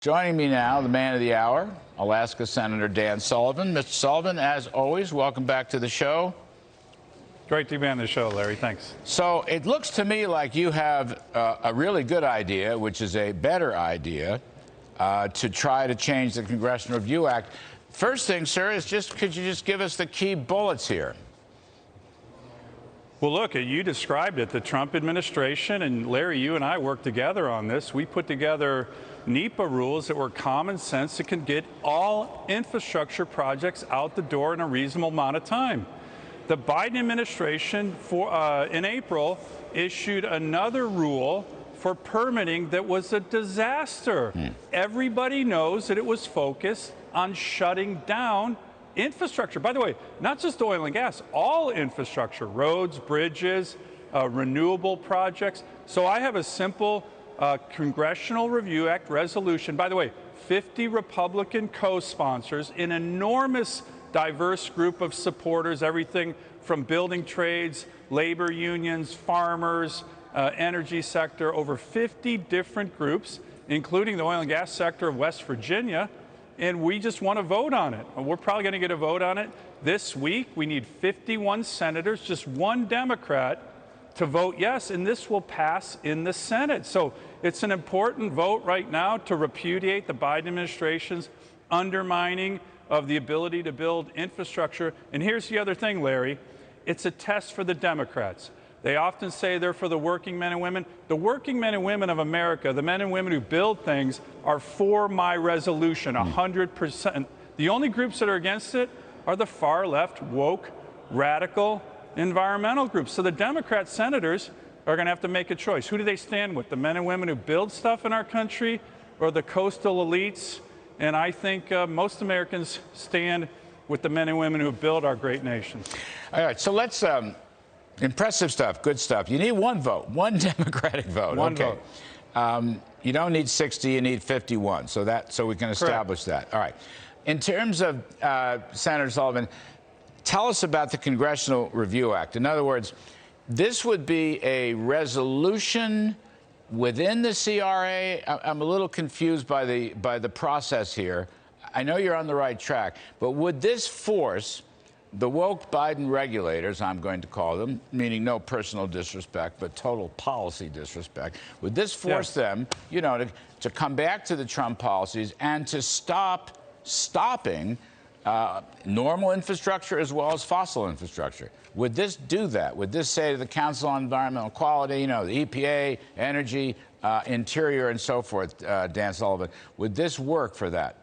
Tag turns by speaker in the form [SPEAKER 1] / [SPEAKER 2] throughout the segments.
[SPEAKER 1] Joining me now, the man of the hour, Alaska Senator Dan Sullivan. Mr. Sullivan, as always, welcome back to the show.
[SPEAKER 2] Great to be on the show, Larry. Thanks.
[SPEAKER 1] So it looks to me like you have a really good idea, which is a better idea, to try to change the Congressional Review Act. First thing, sir, is could you just give us the key bullets here?
[SPEAKER 2] Well, look, you described it. The Trump administration, and Larry, you and I worked together on this. We put together NEPA rules that were common sense that can get all infrastructure projects out the door in a reasonable amount of time. The Biden administration in April issued another rule for permitting that was a disaster. Everybody knows that it was focused on shutting down infrastructure. By the way, not just oil and gas, all infrastructure, roads, bridges, renewable projects. So I have a simple Congressional Review Act resolution. By the way, 50 Republican co-sponsors, an enormous diverse group of supporters, everything from building trades, labor unions, farmers, energy sector, over 50 different groups, including the oil and gas sector of West Virginia. And we just want to vote on it. We're probably going to get a vote on it this week. We need 51 senators, just one Democrat, to vote yes, and this will pass in the Senate. So it's an important vote right now to repudiate the Biden administration's undermining of the ability to build infrastructure. And here's the other thing, Larry. It's a test for the Democrats. They often say they're for the working men and women. The working men and women of America, the men and women who build things, are for my resolution, 100%. The only groups that are against it are the far left, woke, radical, environmental groups. So the Democrat senators are going to have to make a choice. Who do they stand with? The men and women who build stuff in our country, or the coastal elites? And I think most Americans stand with the men and women who build our great nation.
[SPEAKER 1] All right, so let's... impressive stuff, good stuff. You need one vote, one Democratic vote.
[SPEAKER 2] One vote.
[SPEAKER 1] You don't need 60, you need 51. So we can establish that. All right. In terms of Senator Sullivan, tell us about the Congressional Review Act. In other words, this would be a resolution within the CRA. I'm a little confused by the process here. I know you're on the right track, but would this force the woke Biden regulators, I'm going to call them, meaning no personal disrespect, but total policy disrespect, would this force them, you know, to come back to the Trump policies and to stopping normal infrastructure as well as fossil infrastructure? Would this do that? Would this say to the Council on Environmental Quality, you know, the EPA, Energy, Interior, and so forth, Dan Sullivan, would this work for that?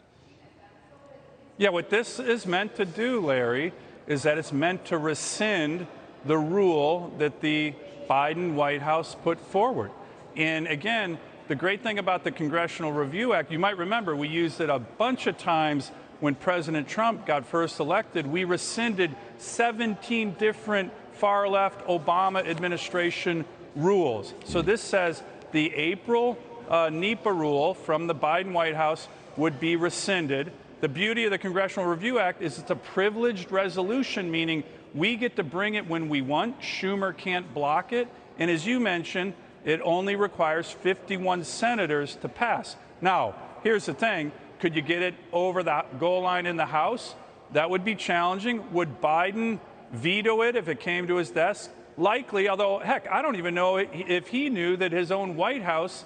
[SPEAKER 2] Yeah, what this is meant to do, Larry, is that it's meant to rescind the rule that the Biden White House put forward. And again, the great thing about the Congressional Review Act, you might remember we used it a bunch of times when President Trump got first elected. We rescinded 17 different far-left Obama administration rules. So this says the April NEPA rule from the Biden White House would be rescinded. The beauty of the Congressional Review Act is it's a privileged resolution, meaning we get to bring it when we want. Schumer can't block it. And as you mentioned, it only requires 51 senators to pass. Now, here's the thing. Could you get it over the goal line in the House? That would be challenging. Would Biden veto it if it came to his desk? Likely, although, heck, I don't even know if he knew that his own White House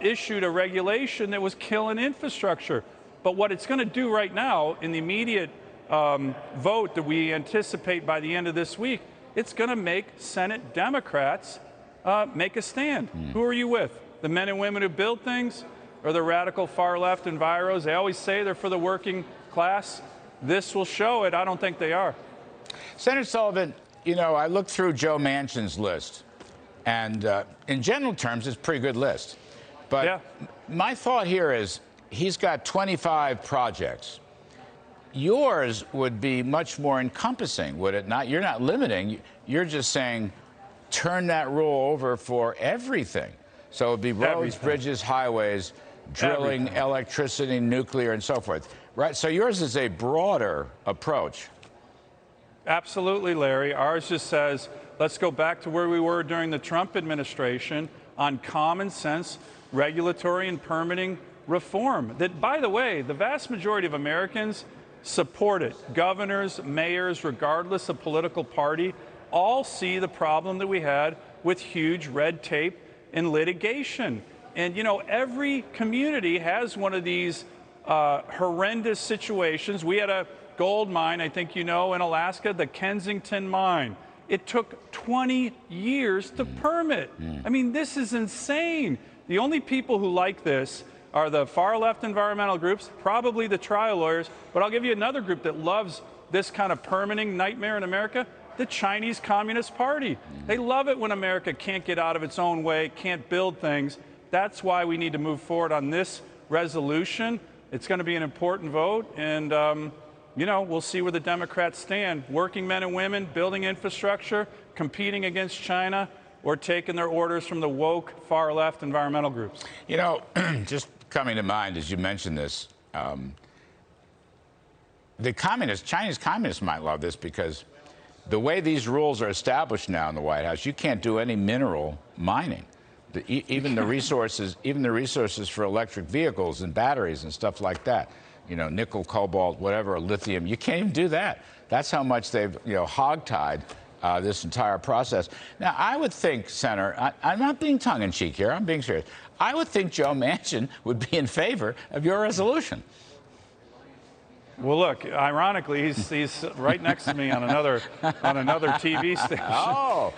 [SPEAKER 2] issued a regulation that was killing infrastructure. But what it's going to do right now in the immediate vote that we anticipate by the end of this week, it's going to make Senate Democrats make a stand. Who are you with? The men and women who build things, or the radical far left enviros? They always say they're for the working class. This will show it. I don't think they are.
[SPEAKER 1] Senator Sullivan, you know, I looked through Joe Manchin's list, and in general terms, it's a pretty good list. But my thought here is, he's got 25 projects. Yours would be much more encompassing, would it not? You're not limiting. You're just saying turn that rule over for everything. So it would be roads, bridges, highways, drilling, electricity, nuclear, and so forth. Right? So yours is a broader approach.
[SPEAKER 2] Absolutely, Larry. Ours just says, let's go back to where we were during the Trump administration on common sense regulatory and permitting reform that, by the way, the vast majority of Americans support it. Governors, mayors, regardless of political party, all see the problem that we had with huge red tape and litigation. And, you know, every community has one of these horrendous situations. We had a gold mine, I think you know, in Alaska, the Kensington mine. It took 20 years to permit. I mean, this is insane. The only people who like this are the far left environmental groups, probably the trial lawyers, but I'll give you another group that loves this kind of permitting nightmare in America, the Chinese Communist Party. They love it when America can't get out of its own way, can't build things. That's why we need to move forward on this resolution. It's going to be an important vote, and you know, we'll see where the Democrats stand. Working men and women, building infrastructure, competing against China, or taking their orders from the woke, far-left environmental groups.
[SPEAKER 1] You know, just coming to mind as you mentioned this, the Chinese communists might love this because the way these rules are established now in the White House, you can't do any mineral mining. Even the resources for electric vehicles and batteries and stuff like that, you know, nickel, cobalt, whatever, lithium, you can't even do that. That's how much they've, you know, hogtied this entire process. Now, I would think, Senator, I'm not being tongue-in-cheek here, I'm being serious. I would think Joe Manchin would be in favor of your resolution.
[SPEAKER 2] Well, look, ironically, he's right next to me on another TV station.
[SPEAKER 1] Oh,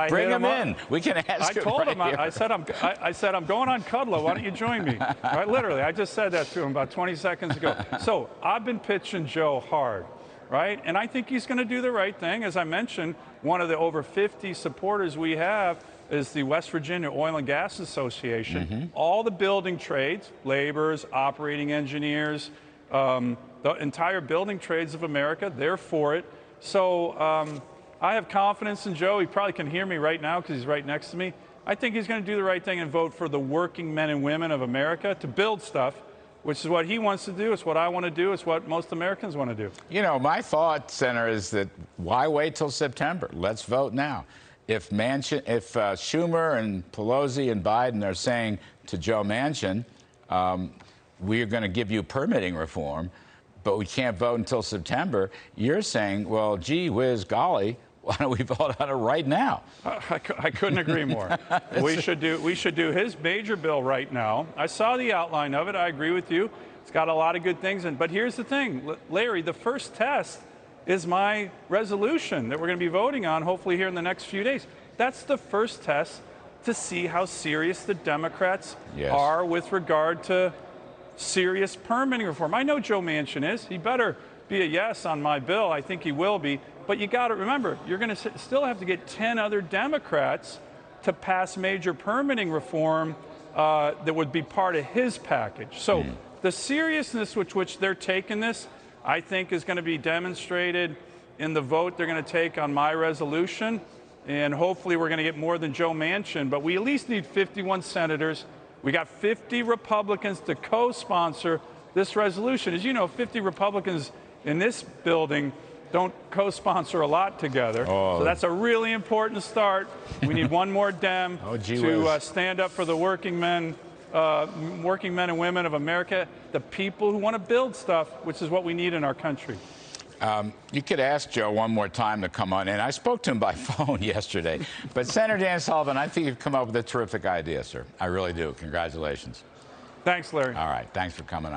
[SPEAKER 1] bring him in. We can ask him.
[SPEAKER 2] I told
[SPEAKER 1] right
[SPEAKER 2] him.
[SPEAKER 1] here.
[SPEAKER 2] I said I'm going on Kudlow. Why don't you join me? Right, literally, I just said that to him about 20 seconds ago. So I've been pitching Joe hard, right? And I think he's going to do the right thing. As I mentioned, one of the over 50 supporters we have is the West Virginia Oil and Gas Association. All the building trades, laborers, operating engineers. The entire building trades of America, they're for it. So I have confidence in Joe. He probably can hear me right now because he's right next to me. I think he's going to do the right thing and vote for the working men and women of America to build stuff, which is what he wants to do. It's what I want to do. It's what most Americans want to do.
[SPEAKER 1] You know, my thought, Senator, is that why wait till September? Let's vote now. If Schumer and Pelosi and Biden are saying to Joe Manchin, we're going to give you permitting reform, but we can't vote until September, you're saying, well, gee whiz, golly, why don't we vote on it right now?
[SPEAKER 2] I couldn't agree more. we should do his major bill right now. I saw the outline of it. I agree with you. It's got a lot of good things in. But here's the thing, Larry, the first test is my resolution that we're going to be voting on hopefully here in the next few days. That's the first test to see how serious the Democrats are with regard to serious permitting reform. I know Joe Manchin is. He better be a yes on my bill. I think he will be. But you got to remember, you're going to still have to get 10 other Democrats to pass major permitting reform that would be part of his package. So the seriousness with which they're taking this, I think, is going to be demonstrated in the vote they're going to take on my resolution. And hopefully we're going to get more than Joe Manchin. But we at least need 51 senators. We got 50 Republicans to co-sponsor this resolution. As you know, 50 Republicans in this building don't co-sponsor a lot together. So that's a really important start. We need one more Dem to stand up for the working men and women of America, the people who want to build stuff, which is what we need in our country.
[SPEAKER 1] You could ask Joe one more time to come on in. I spoke to him by phone yesterday. But Senator Dan Sullivan, I think you've come up with a terrific idea, sir. I really do. Congratulations.
[SPEAKER 2] Thanks, Larry.
[SPEAKER 1] All right. Thanks for coming on.